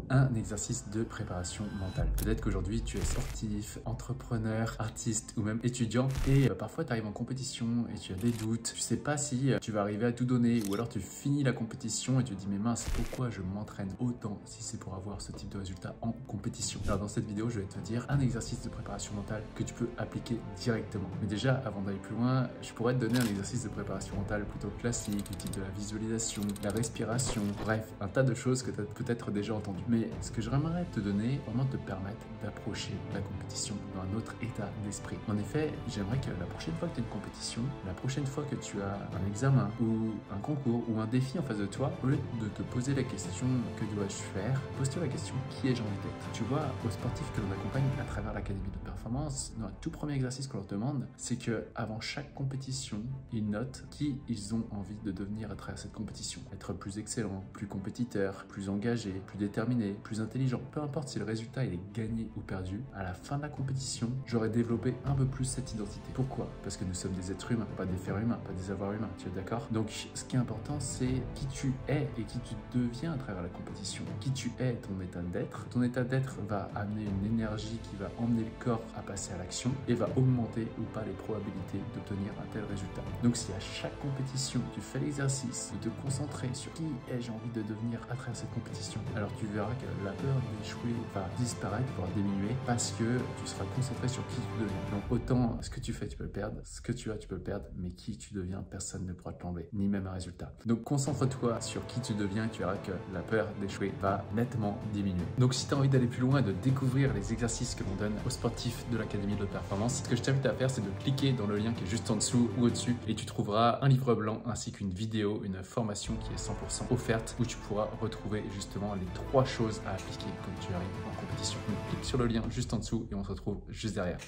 un exercice de préparation mentale. Peut-être qu'aujourd'hui tu es sportif, entrepreneur, artiste ou même étudiant et parfois tu arrives en compétition et tu as des doutes. Tu sais pas si tu vas arriver à tout donner ou alors tu finis la compétition et tu te dis mais mince, pourquoi je m'entraîne autant si c'est pour avoir ce type de résultat en compétition. Alors dans cette vidéo, je vais te dire un exercice de préparation mentale que tu peux appliquer directement. Mais déjà, avant d'aller plus loin, je pourrais te donner un exercice de préparation mentale plutôt classique, du type de la visualisation, de la respiration, bref, un tas de choses que tu as peut-être déjà entendues. Mais ce que j'aimerais te donner, vraiment te permettre d'approcher la compétition dans un autre état d'esprit. En effet, j'aimerais que la prochaine fois que tu as une compétition, la prochaine fois que tu as un examen ou un concours ou un défi en face de toi, au lieu de te poser la question que dois-je faire, pose-toi la question qui ai-je envie d'être. Tu vois, aux sportifs que l'on accompagne à travers l'académie de performance, dans le tout premier exercice qu'on leur demande, c'est que avant chaque compétition, ils notent qui ils ont envie de devenir à travers cette compétition. Être plus excellent, plus compétiteur, plus engagé, plus déterminé, plus intelligent. Peu importe si le résultat il est gagné ou perdu, à la fin de la compétition, j'aurais développé un peu plus cette identité. Pourquoi? Parce que nous sommes des êtres humains, pas des fers humains, pas des avoirs humains. Tu es d'accord? Donc, ce qui est important, c'est qui tu es et qui tu deviens à travers la compétition. Qui tu es, ton état d'être. Ton état d'être va amener une énergie qui va emmener le corps à passer à l'action et va augmenter ou pas les probabilités d'obtenir un tel résultat. Donc, si à chaque compétition, tu fais l'exercice de te concentrer sur qui ai-je envie de devenir à travers cette compétition, alors tu verras que la peur d'échouer va disparaître, va diminuer parce que tu seras concentré sur qui tu deviens. Donc, autant ce que tu fais, tu peux le perdre, ce que tu as, tu peux le perdre, mais qui tu deviens, personne ne pourra te l'enlever, ni même un résultat. Donc, concentre-toi sur qui tu deviens et tu verras que la peur d'échouer va nettement diminuer. Donc, si tu as envie d'aller plus loin et de découvrir les exercices que l'on donne aux sportifs de l'Académie de haute performance, ce que je t'invite à faire, c'est de cliquer dans le lien qui est juste en dessous ou au-dessus et tu trouveras un livre blanc ainsi qu'une vidéo, une formation qui est 100% offerte où tu pourras retrouver justement les 3 choses à appliquer quand tu arrives en compétition. Donc, clique sur le lien juste en dessous et on se retrouve juste derrière.